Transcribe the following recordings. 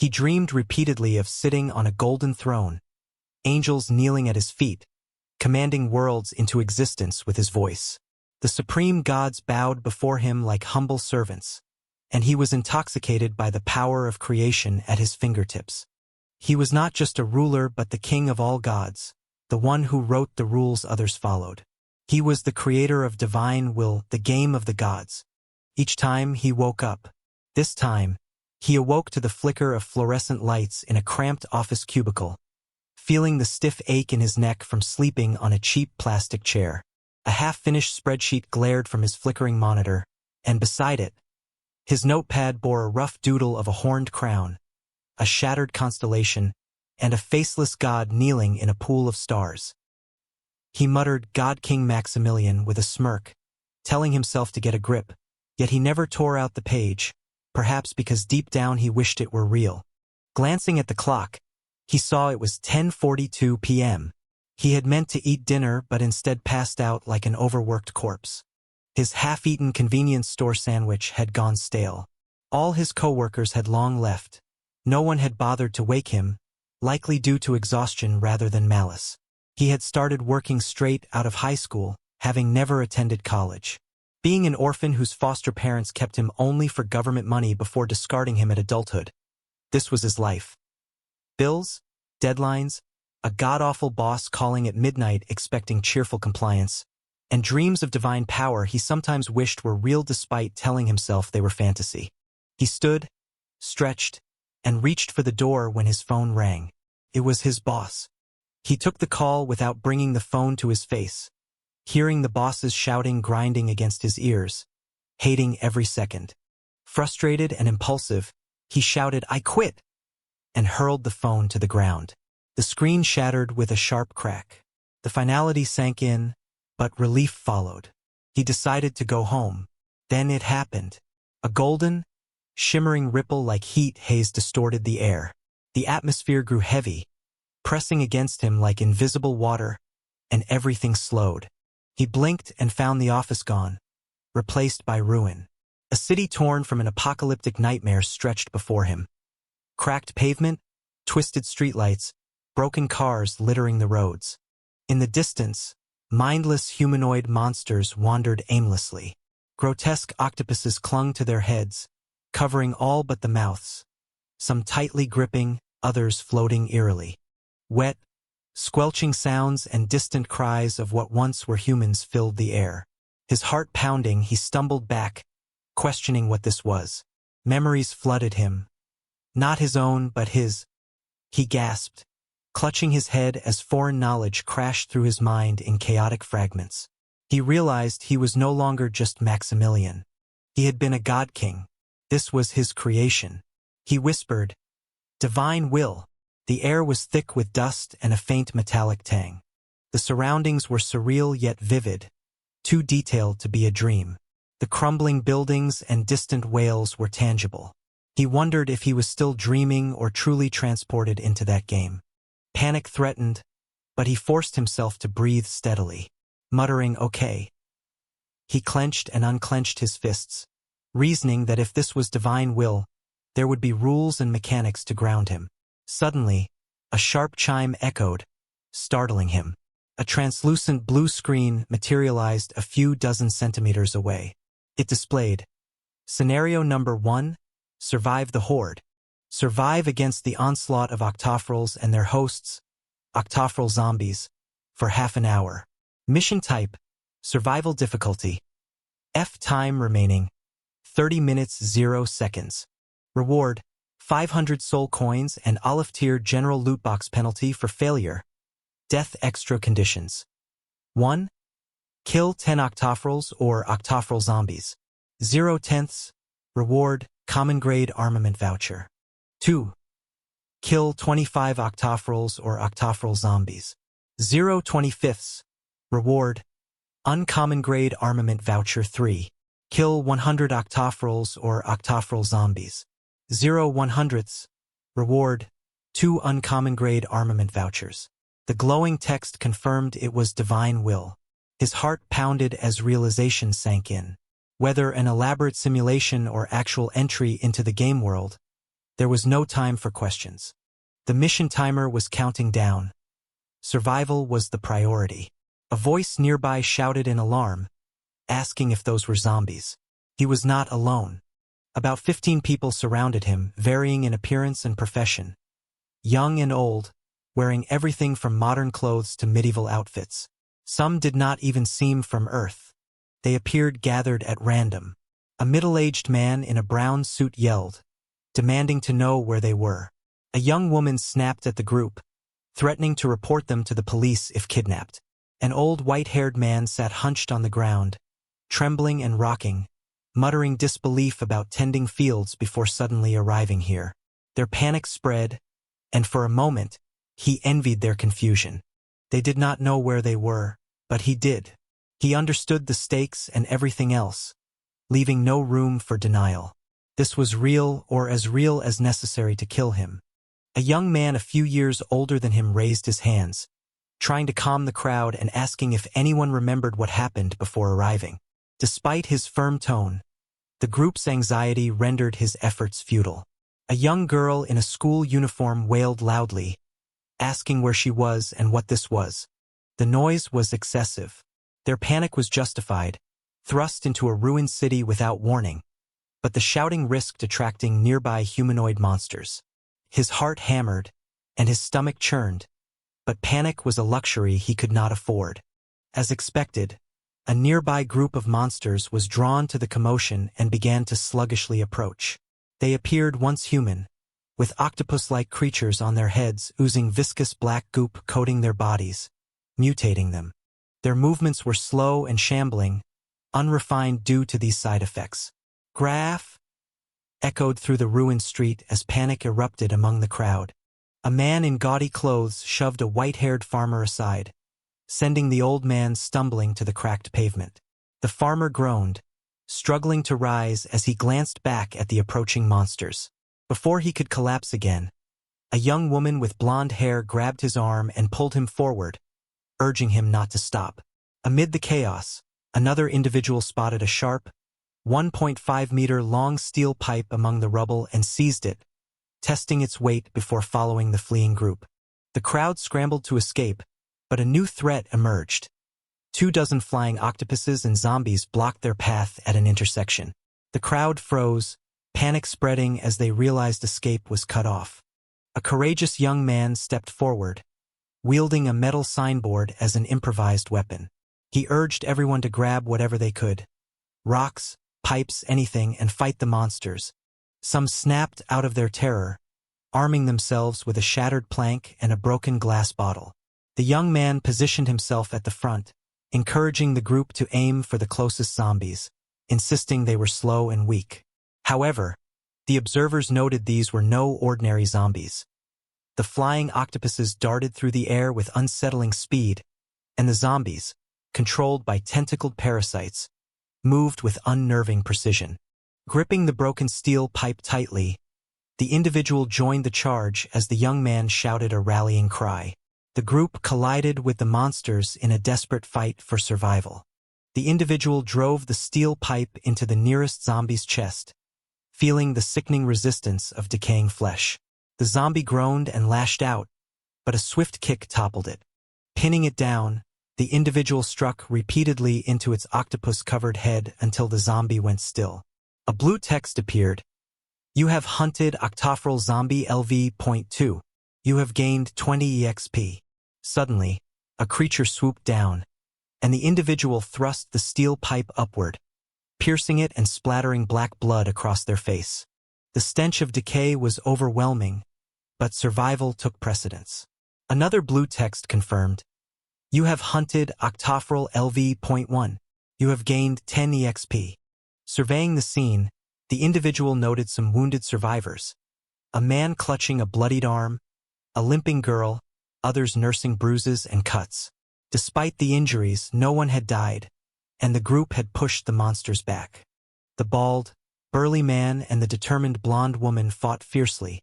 He dreamed repeatedly of sitting on a golden throne, angels kneeling at his feet, commanding worlds into existence with his voice. The supreme gods bowed before him like humble servants, and he was intoxicated by the power of creation at his fingertips. He was not just a ruler but the king of all gods, the one who wrote the rules others followed. He was the creator of divine will, the game of the gods. Each time he woke up, this time, he awoke to the flicker of fluorescent lights in a cramped office cubicle, feeling the stiff ache in his neck from sleeping on a cheap plastic chair. A half-finished spreadsheet glared from his flickering monitor, and beside it, his notepad bore a rough doodle of a horned crown, a shattered constellation, and a faceless god kneeling in a pool of stars. He muttered God King Maximilian with a smirk, telling himself to get a grip, yet he never tore out the page, perhaps because deep down he wished it were real. Glancing at the clock, he saw it was 10:42 p.m. He had meant to eat dinner but instead passed out like an overworked corpse. His half-eaten convenience store sandwich had gone stale. All his coworkers had long left. No one had bothered to wake him, likely due to exhaustion rather than malice. He had started working straight out of high school, having never attended college. Being an orphan whose foster parents kept him only for government money before discarding him at adulthood. This was his life. Bills, deadlines, a god-awful boss calling at midnight expecting cheerful compliance, and dreams of divine power he sometimes wished were real despite telling himself they were fantasy. He stood, stretched, and reached for the door when his phone rang. It was his boss. He took the call without bringing the phone to his face, hearing the boss's shouting grinding against his ears, hating every second. Frustrated and impulsive, he shouted, "I quit!" and hurled the phone to the ground. The screen shattered with a sharp crack. The finality sank in, but relief followed. He decided to go home. Then it happened. A golden, shimmering ripple like heat haze distorted the air. The atmosphere grew heavy, pressing against him like invisible water, and everything slowed. He blinked and found the office gone, replaced by ruin. A city torn from an apocalyptic nightmare stretched before him. Cracked pavement, twisted streetlights, broken cars littering the roads. In the distance, mindless humanoid monsters wandered aimlessly. Grotesque octopuses clung to their heads, covering all but the mouths, some tightly gripping, others floating eerily. Wet, squelching sounds and distant cries of what once were humans filled the air. His heart pounding, he stumbled back, questioning what this was. Memories flooded him. Not his own, but his. He gasped, clutching his head as foreign knowledge crashed through his mind in chaotic fragments. He realized he was no longer just Maximilian. He had been a god king. This was his creation. He whispered, "Divine will." The air was thick with dust and a faint metallic tang. The surroundings were surreal yet vivid, too detailed to be a dream. The crumbling buildings and distant wails were tangible. He wondered if he was still dreaming or truly transported into that game. Panic threatened, but he forced himself to breathe steadily, muttering, "Okay." He clenched and unclenched his fists, reasoning that if this was divine will, there would be rules and mechanics to ground him. Suddenly, a sharp chime echoed, startling him. A translucent blue screen materialized a few dozen centimeters away. It displayed, "Scenario number 1, survive the horde. Survive against the onslaught of octofrals and their hosts, octofral zombies, for half an hour. Mission type, survival difficulty. F time remaining, 30 minutes 0 seconds. Reward, 500 soul coins and olive tier general loot box penalty for failure. Death extra conditions. 1. Kill 10 octofrals or octofral zombies. 0 tenths. Reward, common grade armament voucher. 2. Kill 25 octofrals or octofral zombies. 0 25ths. Reward, uncommon grade armament voucher. 3. Kill 100 octofrals or octofral zombies. 0 100ths. Reward, 2 uncommon grade armament vouchers. The glowing text confirmed it was divine will. His heart pounded as realization sank in. Whether an elaborate simulation or actual entry into the game world, There was no time for questions. The mission timer was counting down. Survival was the priority. A voice nearby shouted in alarm, asking if those were zombies. He was not alone. About 15 people surrounded him, varying in appearance and profession. Young and old, wearing everything from modern clothes to medieval outfits. Some did not even seem from Earth. They appeared gathered at random. A middle-aged man in a brown suit yelled, demanding to know where they were. A young woman snapped at the group, threatening to report them to the police if kidnapped. An old white-haired man sat hunched on the ground, trembling and rocking, muttering disbelief about tending fields before suddenly arriving here. Their panic spread, and for a moment, he envied their confusion. They did not know where they were, but he did. He understood the stakes and everything else, leaving no room for denial. This was real, or as real as necessary to kill him. A young man a few years older than him raised his hands, trying to calm the crowd and asking if anyone remembered what happened before arriving. Despite his firm tone, the group's anxiety rendered his efforts futile. A young girl in a school uniform wailed loudly, asking where she was and what this was. The noise was excessive. Their panic was justified, thrust into a ruined city without warning, but the shouting risked attracting nearby humanoid monsters. His heart hammered, and his stomach churned, but panic was a luxury he could not afford. As expected, a nearby group of monsters was drawn to the commotion and began to sluggishly approach. They appeared once human, with octopus-like creatures on their heads oozing viscous black goop coating their bodies, mutating them. Their movements were slow and shambling, unrefined due to these side effects. Graph echoed through the ruined street as panic erupted among the crowd. A man in gaudy clothes shoved a white-haired farmer aside, sending the old man stumbling to the cracked pavement. The farmer groaned, struggling to rise as he glanced back at the approaching monsters. Before he could collapse again, a young woman with blonde hair grabbed his arm and pulled him forward, urging him not to stop. Amid the chaos, another individual spotted a sharp, 1.5-meter-long steel pipe among the rubble and seized it, testing its weight before following the fleeing group. The crowd scrambled to escape, but a new threat emerged. 24 flying octopuses and zombies blocked their path at an intersection. The crowd froze, panic spreading as they realized escape was cut off. A courageous young man stepped forward, wielding a metal signboard as an improvised weapon. He urged everyone to grab whatever they could. Rocks, pipes, anything, and fight the monsters. Some snapped out of their terror, arming themselves with a shattered plank and a broken glass bottle. The young man positioned himself at the front, encouraging the group to aim for the closest zombies, insisting they were slow and weak. However, the observers noted these were no ordinary zombies. The flying octopuses darted through the air with unsettling speed, and the zombies, controlled by tentacled parasites, moved with unnerving precision. Gripping the broken steel pipe tightly, the individual joined the charge as the young man shouted a rallying cry. The group collided with the monsters in a desperate fight for survival. The individual drove the steel pipe into the nearest zombie's chest, feeling the sickening resistance of decaying flesh. The zombie groaned and lashed out, but a swift kick toppled it. Pinning it down, the individual struck repeatedly into its octopus-covered head until the zombie went still. A blue text appeared. You have hunted Octophril Zombie LV.2. You have gained 20 EXP. Suddenly, a creature swooped down, and the individual thrust the steel pipe upward, piercing it and splattering black blood across their face. The stench of decay was overwhelming, but survival took precedence. Another blue text confirmed, You have hunted Octophril LV.1. You have gained 10 EXP. Surveying the scene, the individual noted some wounded survivors. A man clutching a bloodied arm, a limping girl, others nursing bruises and cuts. Despite the injuries, no one had died, and the group had pushed the monsters back. The bald, burly man and the determined blonde woman fought fiercely,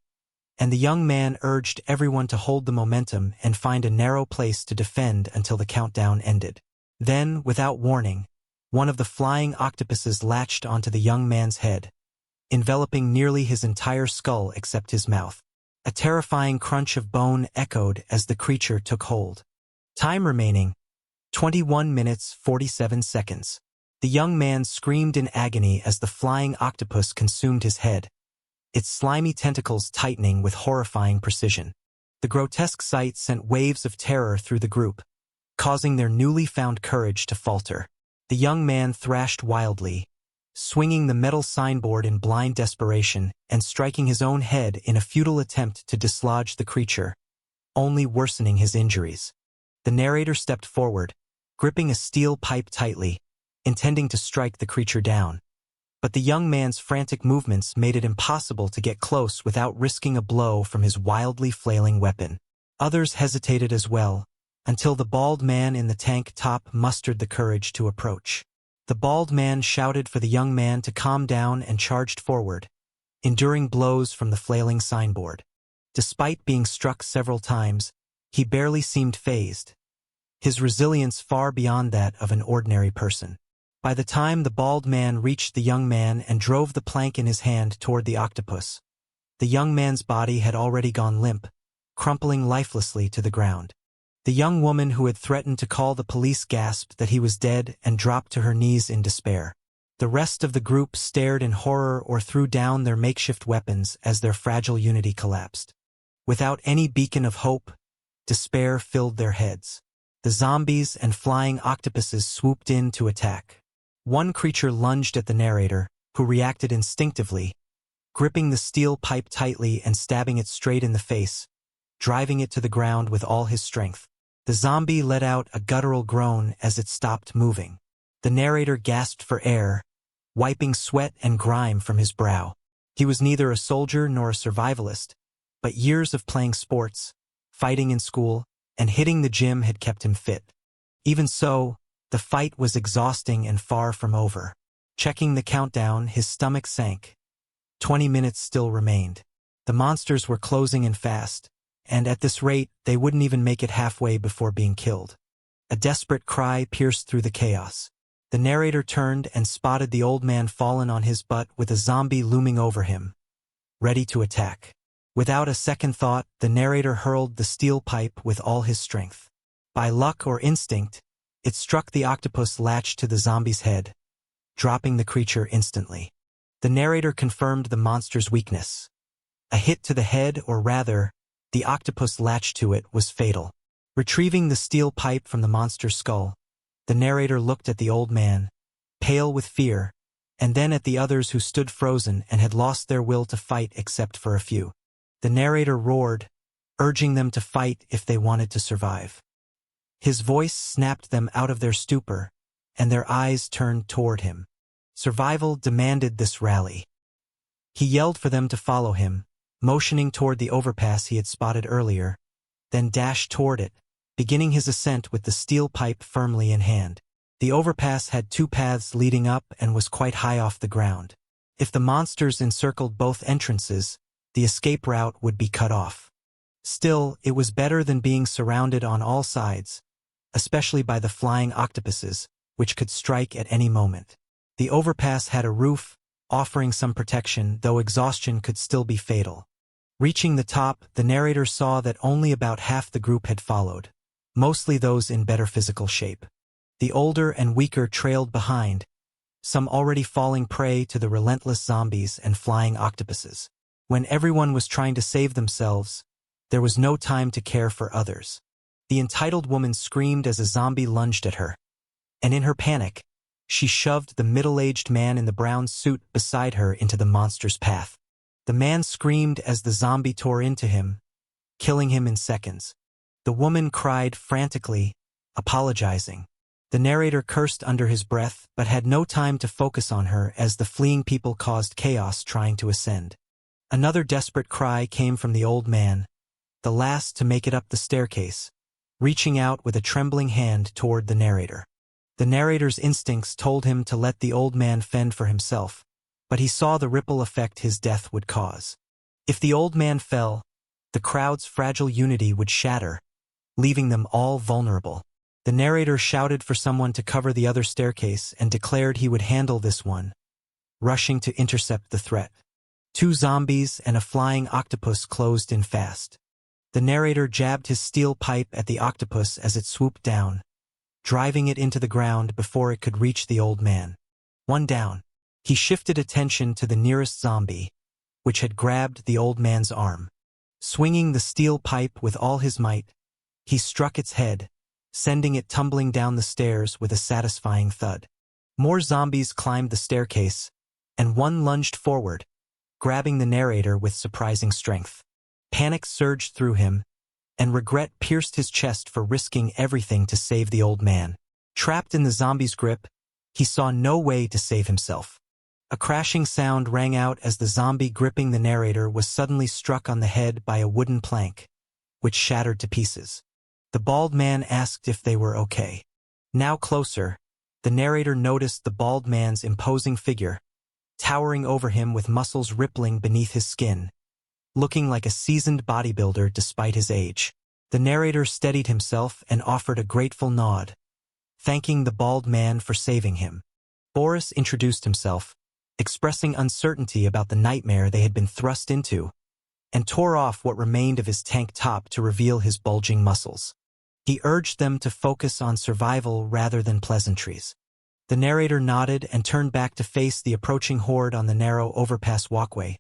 and the young man urged everyone to hold the momentum and find a narrow place to defend until the countdown ended. Then, without warning, one of the flying octopuses latched onto the young man's head, enveloping nearly his entire skull except his mouth. A terrifying crunch of bone echoed as the creature took hold. Time remaining, 21 minutes 47 seconds. The young man screamed in agony as the flying octopus consumed his head, its slimy tentacles tightening with horrifying precision. The grotesque sight sent waves of terror through the group, causing their newly found courage to falter. The young man thrashed wildly, swinging the metal signboard in blind desperation and striking his own head in a futile attempt to dislodge the creature, only worsening his injuries. The narrator stepped forward, gripping a steel pipe tightly, intending to strike the creature down. But the young man's frantic movements made it impossible to get close without risking a blow from his wildly flailing weapon. Others hesitated as well, until the bald man in the tank top mustered the courage to approach. The bald man shouted for the young man to calm down and charged forward, enduring blows from the flailing signboard. Despite being struck several times, he barely seemed fazed, his resilience far beyond that of an ordinary person. By the time the bald man reached the young man and drove the plank in his hand toward the octopus, the young man's body had already gone limp, crumpling lifelessly to the ground. The young woman who had threatened to call the police gasped that he was dead and dropped to her knees in despair. The rest of the group stared in horror or threw down their makeshift weapons as their fragile unity collapsed. Without any beacon of hope, despair filled their heads. The zombies and flying octopuses swooped in to attack. One creature lunged at the narrator, who reacted instinctively, gripping the steel pipe tightly and stabbing it straight in the face, driving it to the ground with all his strength. The zombie let out a guttural groan as it stopped moving. The narrator gasped for air, wiping sweat and grime from his brow. He was neither a soldier nor a survivalist, but years of playing sports, fighting in school, and hitting the gym had kept him fit. Even so, the fight was exhausting and far from over. Checking the countdown, his stomach sank. 20 minutes still remained. The monsters were closing in fast, and at this rate, they wouldn't even make it halfway before being killed. A desperate cry pierced through the chaos. The narrator turned and spotted the old man fallen on his butt with a zombie looming over him, ready to attack. Without a second thought, the narrator hurled the steel pipe with all his strength. By luck or instinct, it struck the octopus latched to the zombie's head, dropping the creature instantly. The narrator confirmed the monster's weakness. A hit to the head, or rather, the octopus latched to it, was fatal. Retrieving the steel pipe from the monster's skull, the narrator looked at the old man, pale with fear, and then at the others who stood frozen and had lost their will to fight except for a few. The narrator roared, urging them to fight if they wanted to survive. His voice snapped them out of their stupor, and their eyes turned toward him. Survival demanded this rally. He yelled for them to follow him, motioning toward the overpass he had spotted earlier, then dashed toward it, beginning his ascent with the steel pipe firmly in hand. The overpass had two paths leading up and was quite high off the ground. If the monsters encircled both entrances, the escape route would be cut off. Still, it was better than being surrounded on all sides, especially by the flying octopuses, which could strike at any moment. The overpass had a roof, offering some protection, though exhaustion could still be fatal. Reaching the top, the narrator saw that only about half the group had followed, mostly those in better physical shape. The older and weaker trailed behind, some already falling prey to the relentless zombies and flying octopuses. When everyone was trying to save themselves, there was no time to care for others. The entitled woman screamed as a zombie lunged at her, and in her panic, she shoved the middle-aged man in the brown suit beside her into the monster's path. The man screamed as the zombie tore into him, killing him in seconds. The woman cried frantically, apologizing. The narrator cursed under his breath but had no time to focus on her as the fleeing people caused chaos trying to ascend. Another desperate cry came from the old man, the last to make it up the staircase, reaching out with a trembling hand toward the narrator. The narrator's instincts told him to let the old man fend for himself, but he saw the ripple effect his death would cause. If the old man fell, the crowd's fragile unity would shatter, leaving them all vulnerable. The narrator shouted for someone to cover the other staircase and declared he would handle this one, rushing to intercept the threat. 2 zombies and a flying octopus closed in fast. The narrator jabbed his steel pipe at the octopus as it swooped down, driving it into the ground before it could reach the old man. 1 down. He shifted attention to the nearest zombie, which had grabbed the old man's arm. Swinging the steel pipe with all his might, he struck its head, sending it tumbling down the stairs with a satisfying thud. More zombies climbed the staircase, and one lunged forward, grabbing the narrator with surprising strength. Panic surged through him, and regret pierced his chest for risking everything to save the old man. Trapped in the zombie's grip, he saw no way to save himself. A crashing sound rang out as the zombie gripping the narrator was suddenly struck on the head by a wooden plank, which shattered to pieces. The bald man asked if they were okay. Now closer, the narrator noticed the bald man's imposing figure, towering over him with muscles rippling beneath his skin, looking like a seasoned bodybuilder despite his age. The narrator steadied himself and offered a grateful nod, thanking the bald man for saving him. Boris introduced himself, expressing uncertainty about the nightmare they had been thrust into, and tore off what remained of his tank top to reveal his bulging muscles. He urged them to focus on survival rather than pleasantries. The narrator nodded and turned back to face the approaching horde on the narrow overpass walkway,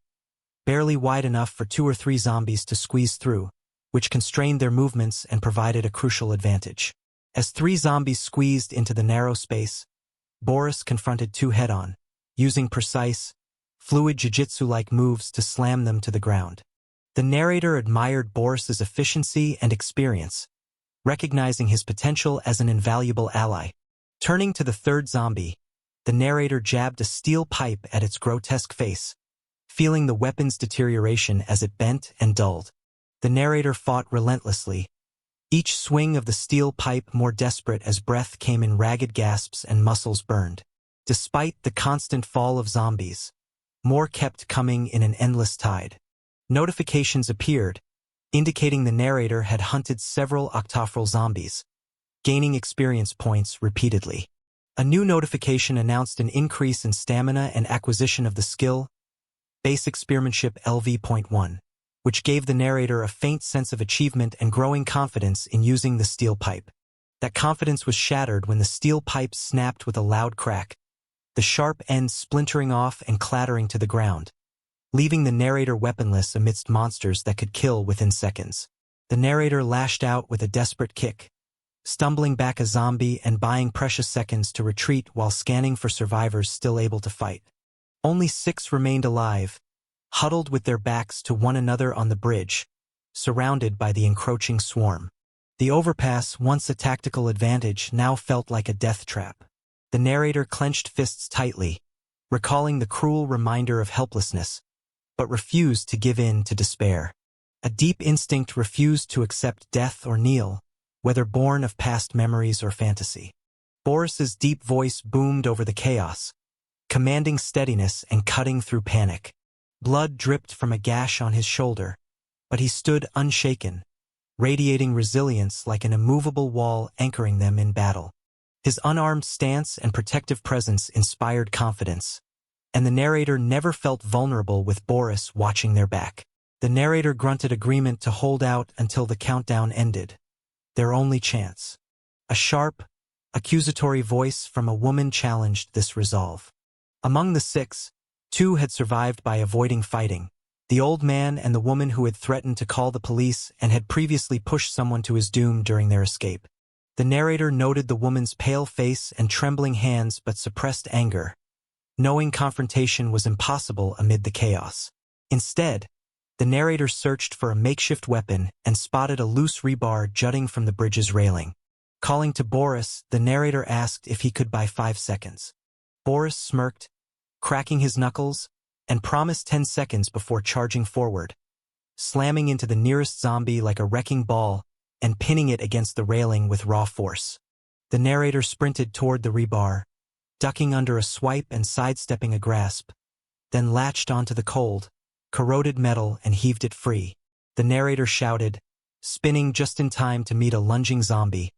barely wide enough for 2 or 3 zombies to squeeze through, which constrained their movements and provided a crucial advantage. As 3 zombies squeezed into the narrow space, Boris confronted 2 head-on, using precise, fluid jiu-jitsu-like moves to slam them to the ground. The narrator admired Boris's efficiency and experience, recognizing his potential as an invaluable ally. Turning to the 3rd zombie, the narrator jabbed a steel pipe at its grotesque face, feeling the weapon's deterioration as it bent and dulled. The narrator fought relentlessly, each swing of the steel pipe more desperate as breath came in ragged gasps and muscles burned. Despite the constant fall of zombies, more kept coming in an endless tide. Notifications appeared, indicating the narrator had hunted several octophral zombies, gaining experience points repeatedly. A new notification announced an increase in stamina and acquisition of the skill, Basic Spearmanship LV.1, which gave the narrator a faint sense of achievement and growing confidence in using the steel pipe. That confidence was shattered when the steel pipe snapped with a loud crack, the sharp end splintering off and clattering to the ground, leaving the narrator weaponless amidst monsters that could kill within seconds. The narrator lashed out with a desperate kick, stumbling back a zombie and buying precious seconds to retreat while scanning for survivors still able to fight. Only 6 remained alive, huddled with their backs to one another on the bridge, surrounded by the encroaching swarm. The overpass, once a tactical advantage, now felt like a death trap. The narrator clenched fists tightly, recalling the cruel reminder of helplessness, but refused to give in to despair. A deep instinct refused to accept death or kneel, whether born of past memories or fantasy. Boris's deep voice boomed over the chaos, commanding steadiness and cutting through panic. Blood dripped from a gash on his shoulder, but he stood unshaken, radiating resilience like an immovable wall anchoring them in battle. His unarmed stance and protective presence inspired confidence, and the narrator never felt vulnerable with Boris watching their back. The narrator grunted agreement to hold out until the countdown ended, their only chance. A sharp, accusatory voice from a woman challenged this resolve. Among the 6, 2 had survived by avoiding fighting, the old man and the woman who had threatened to call the police and had previously pushed someone to his doom during their escape. The narrator noted the woman's pale face and trembling hands but suppressed anger, knowing confrontation was impossible amid the chaos. Instead, the narrator searched for a makeshift weapon and spotted a loose rebar jutting from the bridge's railing. Calling to Boris, the narrator asked if he could buy 5 seconds. Boris smirked, cracking his knuckles, and promised 10 seconds before charging forward, slamming into the nearest zombie like a wrecking ball and pinning it against the railing with raw force. The narrator sprinted toward the rebar, ducking under a swipe and sidestepping a grasp, then latched onto the cold, corroded metal and heaved it free. The narrator shouted, spinning just in time to meet a lunging zombie,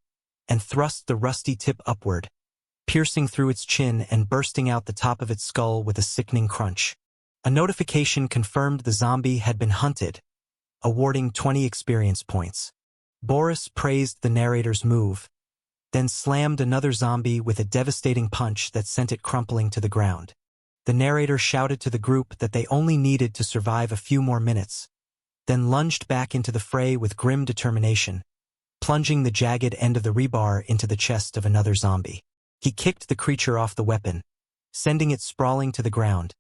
and thrust the rusty tip upward, piercing through its chin and bursting out the top of its skull with a sickening crunch. A notification confirmed the zombie had been hunted, awarding 20 experience points. Boris praised the narrator's move, then slammed another zombie with a devastating punch that sent it crumpling to the ground. The narrator shouted to the group that they only needed to survive a few more minutes, then lunged back into the fray with grim determination, plunging the jagged end of the rebar into the chest of another zombie. He kicked the creature off the weapon, sending it sprawling to the ground,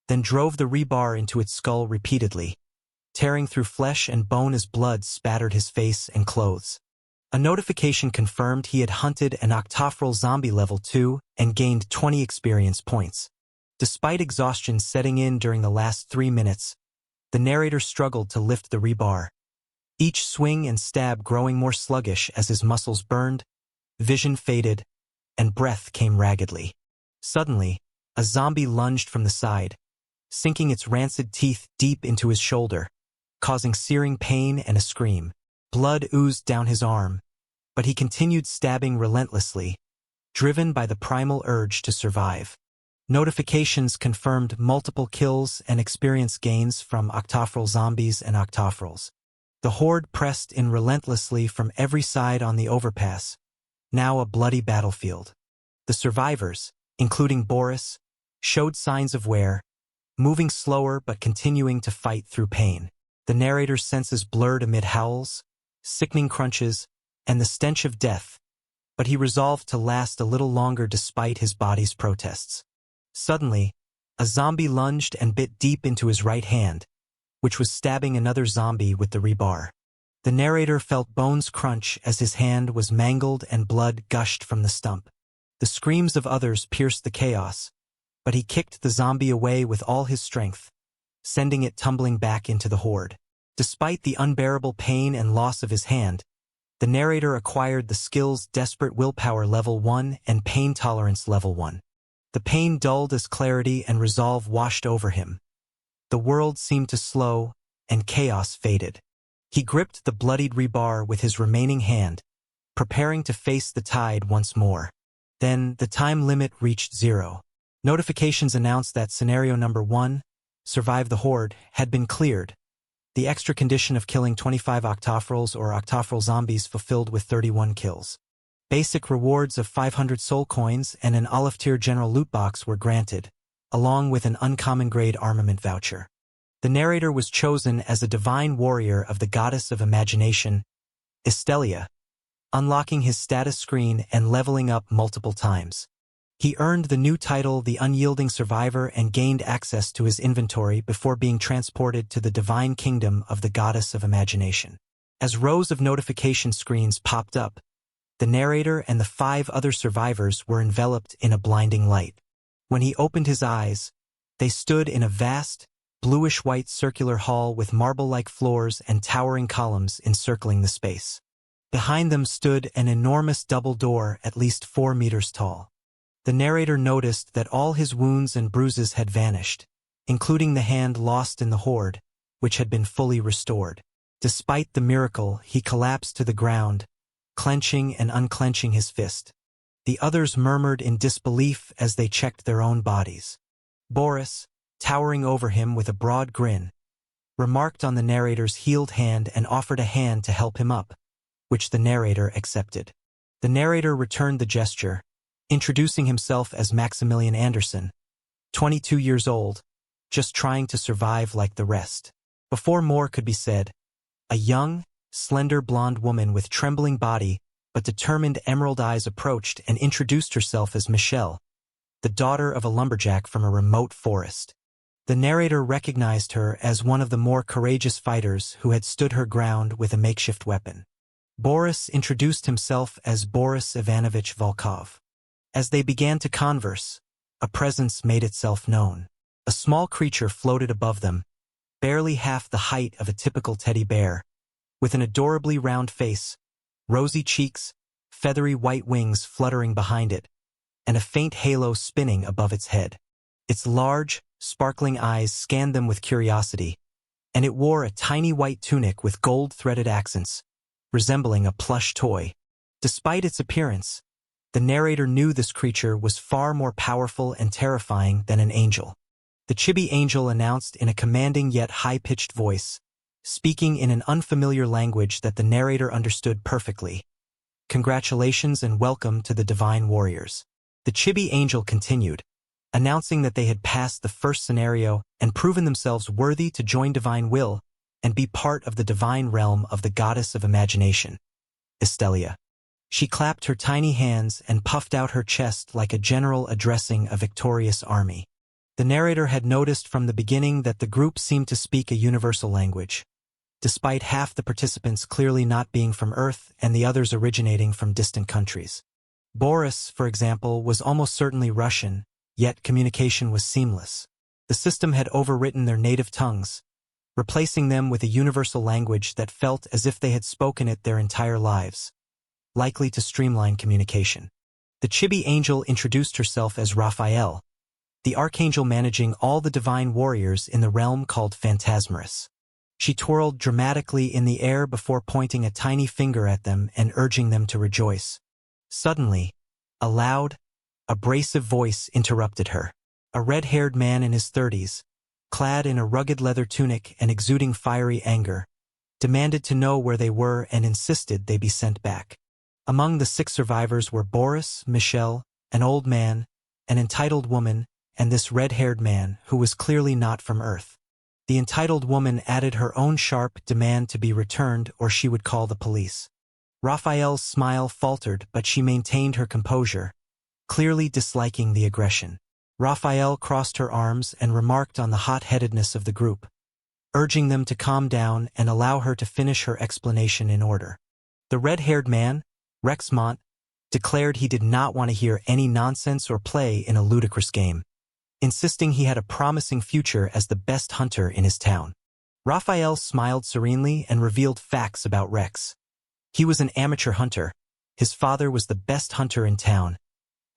then drove the rebar into its skull repeatedly, tearing through flesh and bone as blood spattered his face and clothes. A notification confirmed he had hunted an octophril zombie level 2 and gained 20 experience points. Despite exhaustion setting in during the last 3 minutes, the narrator struggled to lift the rebar, each swing and stab growing more sluggish as his muscles burned, vision faded, and breath came raggedly. Suddenly, a zombie lunged from the side, sinking its rancid teeth deep into his shoulder, causing searing pain and a scream. Blood oozed down his arm, but he continued stabbing relentlessly, driven by the primal urge to survive. Notifications confirmed multiple kills and experience gains from octophril zombies and octophrils. The horde pressed in relentlessly from every side on the overpass, now a bloody battlefield. The survivors, including Boris, showed signs of wear, moving slower but continuing to fight through pain. The narrator's senses blurred amid howls, sickening crunches, and the stench of death, but he resolved to last a little longer despite his body's protests. Suddenly, a zombie lunged and bit deep into his right hand, which was stabbing another zombie with the rebar. The narrator felt bones crunch as his hand was mangled and blood gushed from the stump. The screams of others pierced the chaos, but he kicked the zombie away with all his strength, sending it tumbling back into the horde. Despite the unbearable pain and loss of his hand, the narrator acquired the skills Desperate Willpower Level 1 and Pain Tolerance Level 1. The pain dulled as clarity and resolve washed over him. The world seemed to slow, and chaos faded. He gripped the bloodied rebar with his remaining hand, preparing to face the tide once more. Then, the time limit reached 0. Notifications announced that Scenario Number 1, Survive the Horde, had been cleared. The extra condition of killing 25 octophrils or octophril zombies fulfilled with 31 kills. Basic rewards of 500 soul coins and an olive tier general loot box were granted, along with an uncommon grade armament voucher. The narrator was chosen as a divine warrior of the goddess of imagination, Estelia, unlocking his status screen and leveling up multiple times. He earned the new title The Unyielding Survivor and gained access to his inventory before being transported to the divine kingdom of the goddess of imagination. As rows of notification screens popped up, the narrator and the 5 other survivors were enveloped in a blinding light. When he opened his eyes, they stood in a vast, bluish-white circular hall with marble-like floors and towering columns encircling the space. Behind them stood an enormous double door at least 4 meters tall. The narrator noticed that all his wounds and bruises had vanished, including the hand lost in the horde, which had been fully restored. Despite the miracle, he collapsed to the ground, clenching and unclenching his fist. The others murmured in disbelief as they checked their own bodies. Boris, towering over him with a broad grin, remarked on the narrator's healed hand and offered a hand to help him up, which the narrator accepted. The narrator returned the gesture, introducing himself as Maximilian Anderson, 22 years old, just trying to survive like the rest. Before more could be said, a young, slender blonde woman with trembling body but determined emerald eyes approached and introduced herself as Michelle, the daughter of a lumberjack from a remote forest. The narrator recognized her as one of the more courageous fighters who had stood her ground with a makeshift weapon. Boris introduced himself as Boris Ivanovich Volkov. As they began to converse, a presence made itself known. A small creature floated above them, barely half the height of a typical teddy bear, with an adorably round face, rosy cheeks, feathery white wings fluttering behind it, and a faint halo spinning above its head. Its large, sparkling eyes scanned them with curiosity, and it wore a tiny white tunic with gold-threaded accents, resembling a plush toy. Despite its appearance, The narrator knew this creature was far more powerful and terrifying than an angel. The chibi angel announced in a commanding yet high-pitched voice, speaking in an unfamiliar language that the narrator understood perfectly. "Congratulations and welcome to the Divine Warriors." The chibi angel continued, announcing that they had passed the first scenario and proven themselves worthy to join Divine Will and be part of the divine realm of the goddess of imagination, Estelia. She clapped her tiny hands and puffed out her chest like a general addressing a victorious army. The narrator had noticed from the beginning that the group seemed to speak a universal language, despite half the participants clearly not being from Earth and the others originating from distant countries. Boris, for example, was almost certainly Russian, yet communication was seamless. The system had overwritten their native tongues, replacing them with a universal language that felt as if they had spoken it their entire lives, likely to streamline communication. The chibi angel introduced herself as Raphael, the archangel managing all the divine warriors in the realm called Phantasmaris. She twirled dramatically in the air before pointing a tiny finger at them and urging them to rejoice. Suddenly, a loud, abrasive voice interrupted her. A red-haired man in his 30s, clad in a rugged leather tunic and exuding fiery anger, demanded to know where they were and insisted they be sent back. Among the 6 survivors were Boris, Michelle, an old man, an entitled woman, and this red-haired man who was clearly not from Earth. The entitled woman added her own sharp demand to be returned or she would call the police. Raphael's smile faltered, but she maintained her composure, clearly disliking the aggression. Raphael crossed her arms and remarked on the hot-headedness of the group, urging them to calm down and allow her to finish her explanation in order. The red-haired man, Rexmont, declared he did not want to hear any nonsense or play in a ludicrous game, insisting he had a promising future as the best hunter in his town. Raphael smiled serenely and revealed facts about Rex. He was an amateur hunter, his father was the best hunter in town,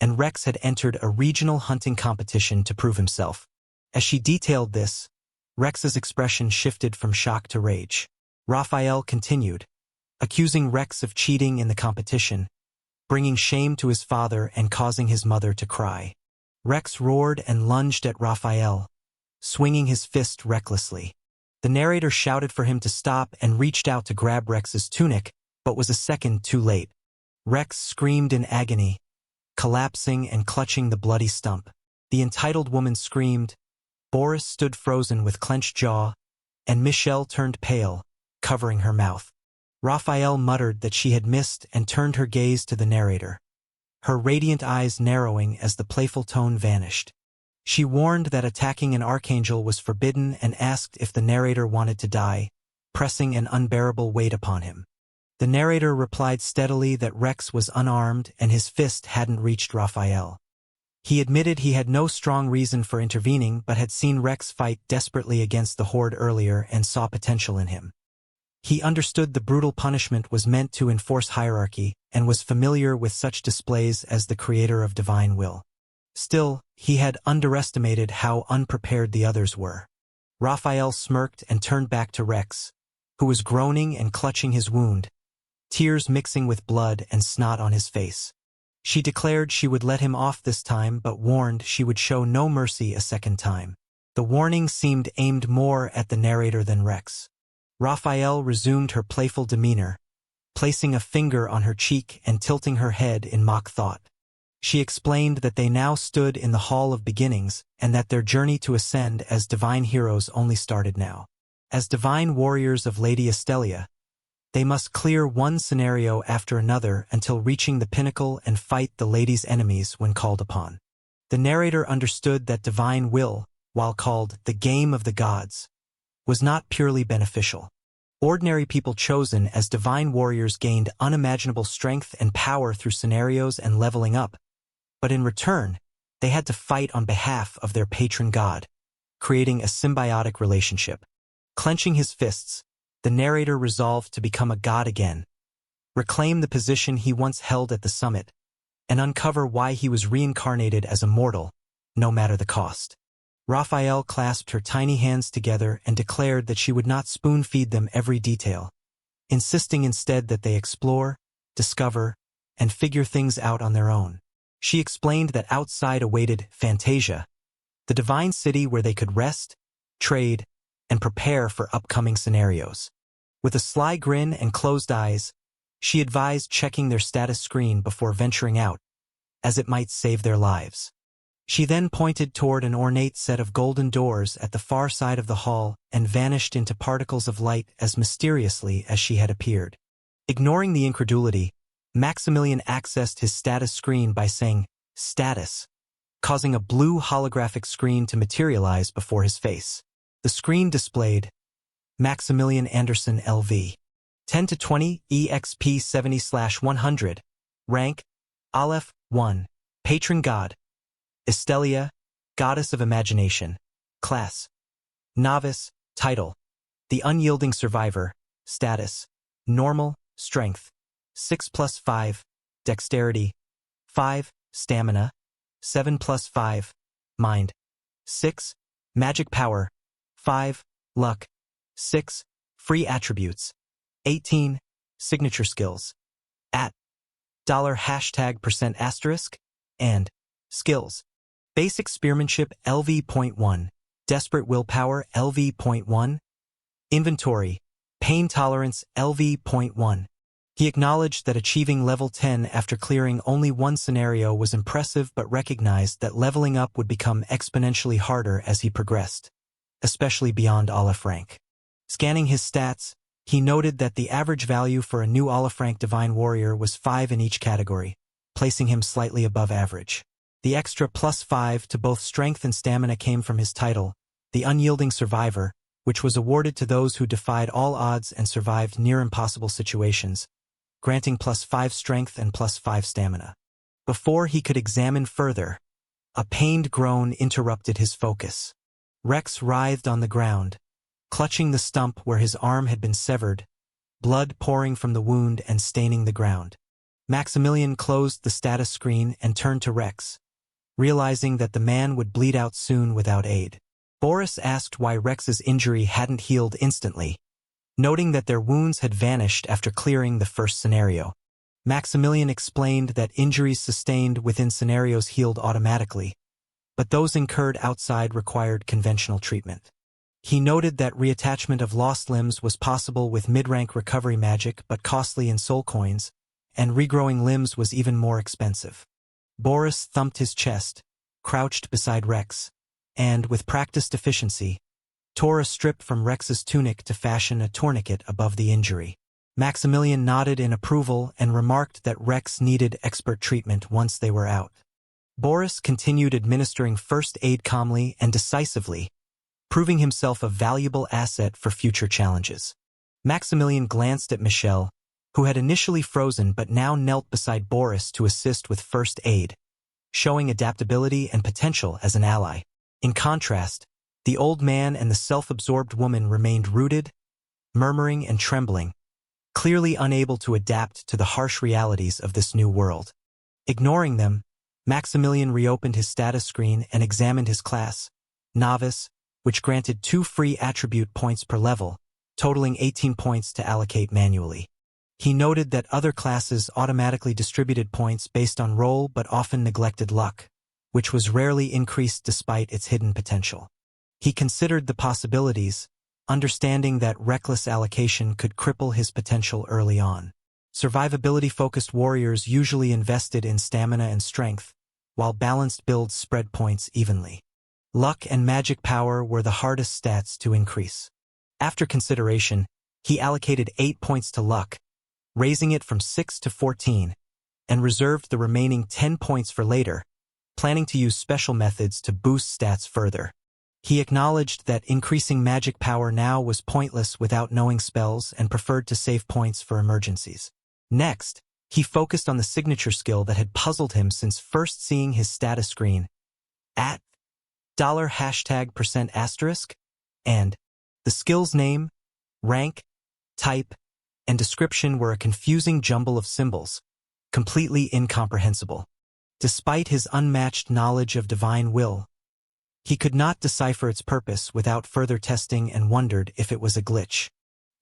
and Rex had entered a regional hunting competition to prove himself. As she detailed this, Rex's expression shifted from shock to rage. Raphael continued, accusing Rex of cheating in the competition, bringing shame to his father and causing his mother to cry. Rex roared and lunged at Raphael, swinging his fist recklessly. The narrator shouted for him to stop and reached out to grab Rex's tunic, but was a second too late. Rex screamed in agony, collapsing and clutching the bloody stump. The entitled woman screamed, Boris stood frozen with clenched jaw, and Michelle turned pale, covering her mouth. Raphael muttered that she had missed and turned her gaze to the narrator, her radiant eyes narrowing as the playful tone vanished. She warned that attacking an archangel was forbidden and asked if the narrator wanted to die, pressing an unbearable weight upon him. The narrator replied steadily that Rex was unarmed and his fist hadn't reached Raphael. He admitted he had no strong reason for intervening but had seen Rex fight desperately against the horde earlier and saw potential in him. He understood the brutal punishment was meant to enforce hierarchy and was familiar with such displays as the creator of divine will. Still, he had underestimated how unprepared the others were. Raphael smirked and turned back to Rex, who was groaning and clutching his wound, tears mixing with blood and snot on his face. She declared she would let him off this time but warned she would show no mercy a second time. The warning seemed aimed more at the narrator than Rex. Raphael resumed her playful demeanor, placing a finger on her cheek and tilting her head in mock thought. She explained that they now stood in the Hall of Beginnings and that their journey to ascend as divine heroes only started now. As divine warriors of Lady Estelia, they must clear one scenario after another until reaching the pinnacle and fight the lady's enemies when called upon. The narrator understood that divine will, while called the game of the gods, was not purely beneficial. Ordinary people chosen as divine warriors gained unimaginable strength and power through scenarios and leveling up, but in return, they had to fight on behalf of their patron god, creating a symbiotic relationship. Clenching his fists, the narrator resolved to become a god again, reclaim the position he once held at the summit, and uncover why he was reincarnated as a mortal, no matter the cost. Raphael clasped her tiny hands together and declared that she would not spoon-feed them every detail, insisting instead that they explore, discover, and figure things out on their own. She explained that outside awaited Fantasia, the divine city where they could rest, trade, and prepare for upcoming scenarios. With a sly grin and closed eyes, she advised checking their status screen before venturing out, as it might save their lives. She then pointed toward an ornate set of golden doors at the far side of the hall and vanished into particles of light as mysteriously as she had appeared. Ignoring the incredulity, Maximilian accessed his status screen by saying, "Status," causing a blue holographic screen to materialize before his face. The screen displayed, Maximilian Anderson LV. 10 to 20, EXP 70/100. Rank, Aleph 1. Patron God. Estelia, Goddess of Imagination. Class, Novice. Title, The Unyielding Survivor. Status, Normal. Strength, 6+5. Dexterity, 5. Stamina, 7+5. Mind, 6. Magic Power, 5. Luck, 6. Free Attributes, 18. Signature Skills, $#% and Skills. Basic Spearmanship LV.1, Desperate Willpower LV.1, Inventory, Pain Tolerance LV.1. He acknowledged that achieving level 10 after clearing only one scenario was impressive but recognized that leveling up would become exponentially harder as he progressed, especially beyond Aleph rank. Scanning his stats, he noted that the average value for a new Aleph rank Divine Warrior was 5 in each category, placing him slightly above average. The extra +5 to both strength and stamina came from his title, The Unyielding Survivor, which was awarded to those who defied all odds and survived near-impossible situations, granting +5 strength and +5 stamina. Before he could examine further, a pained groan interrupted his focus. Rex writhed on the ground, clutching the stump where his arm had been severed, blood pouring from the wound and staining the ground. Maximilian closed the status screen and turned to Rex, realizing that the man would bleed out soon without aid. Boris asked why Rex's injury hadn't healed instantly, noting that their wounds had vanished after clearing the first scenario. Maximilian explained that injuries sustained within scenarios healed automatically, but those incurred outside required conventional treatment. He noted that reattachment of lost limbs was possible with mid-rank recovery magic but costly in soul coins, and regrowing limbs was even more expensive. Boris thumped his chest, crouched beside Rex, and, with practiced efficiency, tore a strip from Rex's tunic to fashion a tourniquet above the injury. Maximilian nodded in approval and remarked that Rex needed expert treatment once they were out. Boris continued administering first aid calmly and decisively, proving himself a valuable asset for future challenges. Maximilian glanced at Michelle, who had initially frozen but now knelt beside Boris to assist with first aid, showing adaptability and potential as an ally. In contrast, the old man and the self-absorbed woman remained rooted, murmuring and trembling, clearly unable to adapt to the harsh realities of this new world. Ignoring them, Maximilian reopened his status screen and examined his class, Novice, which granted 2 free attribute points per level, totaling 18 points to allocate manually. He noted that other classes automatically distributed points based on role but often neglected luck, which was rarely increased despite its hidden potential. He considered the possibilities, understanding that reckless allocation could cripple his potential early on. Survivability-focused warriors usually invested in stamina and strength, while balanced builds spread points evenly. Luck and magic power were the hardest stats to increase. After consideration, he allocated 8 points to luck, raising it from 6 to 14, and reserved the remaining 10 points for later, planning to use special methods to boost stats further. He acknowledged that increasing magic power now was pointless without knowing spells and preferred to save points for emergencies. Next, he focused on the signature skill that had puzzled him since first seeing his status screen, at $#% and the skill's name, rank, type, and description were a confusing jumble of symbols, completely incomprehensible. Despite his unmatched knowledge of divine will, he could not decipher its purpose without further testing and wondered if it was a glitch.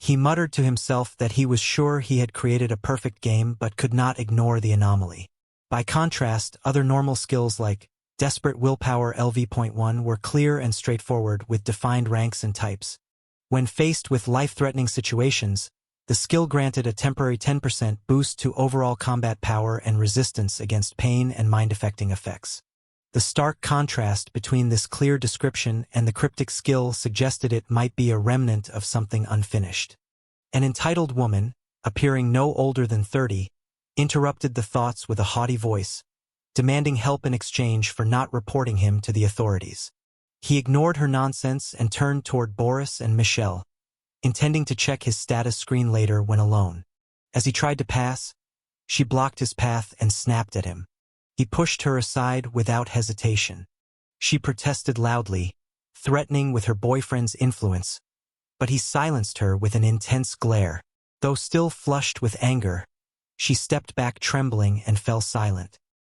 He muttered to himself that he was sure he had created a perfect game but could not ignore the anomaly. By contrast, other normal skills like Desperate Willpower LV.1 were clear and straightforward with defined ranks and types. When faced with life-threatening situations, the skill granted a temporary 10% boost to overall combat power and resistance against pain and mind-affecting effects. The stark contrast between this clear description and the cryptic skill suggested it might be a remnant of something unfinished. An entitled woman, appearing no older than 30, interrupted the thoughts with a haughty voice, demanding help in exchange for not reporting him to the authorities. He ignored her nonsense and turned toward Boris and Michelle, intending to check his status screen later when alone. As he tried to pass, she blocked his path and snapped at him. He pushed her aside without hesitation. She protested loudly, threatening with her boyfriend's influence, but he silenced her with an intense glare. Though still flushed with anger, she stepped back trembling and fell silent.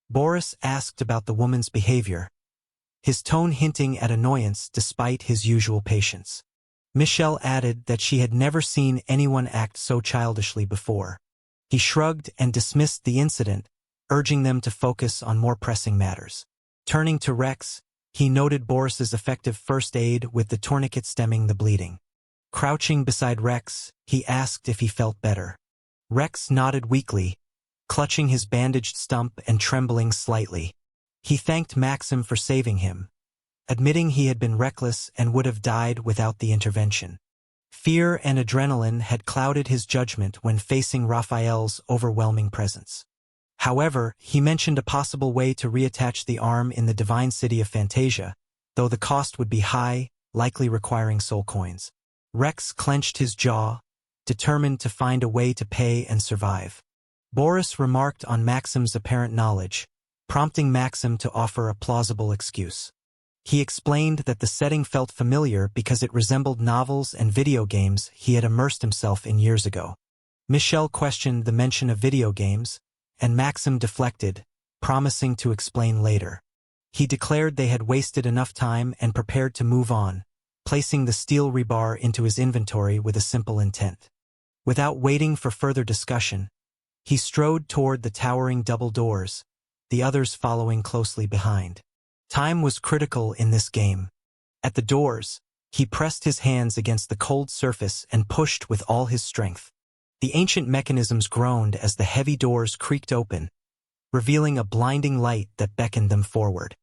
Boris asked about the woman's behavior, his tone hinting at annoyance despite his usual patience. Michelle added that she had never seen anyone act so childishly before. He shrugged and dismissed the incident, urging them to focus on more pressing matters. Turning to Rex, he noted Boris's effective first aid with the tourniquet stemming the bleeding. Crouching beside Rex, he asked if he felt better. Rex nodded weakly, clutching his bandaged stump and trembling slightly. He thanked Maxim for saving him, admitting he had been reckless and would have died without the intervention. Fear and adrenaline had clouded his judgment when facing Raphael's overwhelming presence. However, he mentioned a possible way to reattach the arm in the divine city of Fantasia, though the cost would be high, likely requiring soul coins. Rex clenched his jaw, determined to find a way to pay and survive. Boris remarked on Maxim's apparent knowledge, prompting Maxim to offer a plausible excuse. He explained that the setting felt familiar because it resembled novels and video games he had immersed himself in years ago. Michelle questioned the mention of video games, and Maxim deflected, promising to explain later. He declared they had wasted enough time and prepared to move on, placing the steel rebar into his inventory with a simple intent. Without waiting for further discussion, he strode toward the towering double doors, the others following closely behind. Time was critical in this game. At the doors, he pressed his hands against the cold surface and pushed with all his strength. The ancient mechanisms groaned as the heavy doors creaked open, revealing a blinding light that beckoned them forward.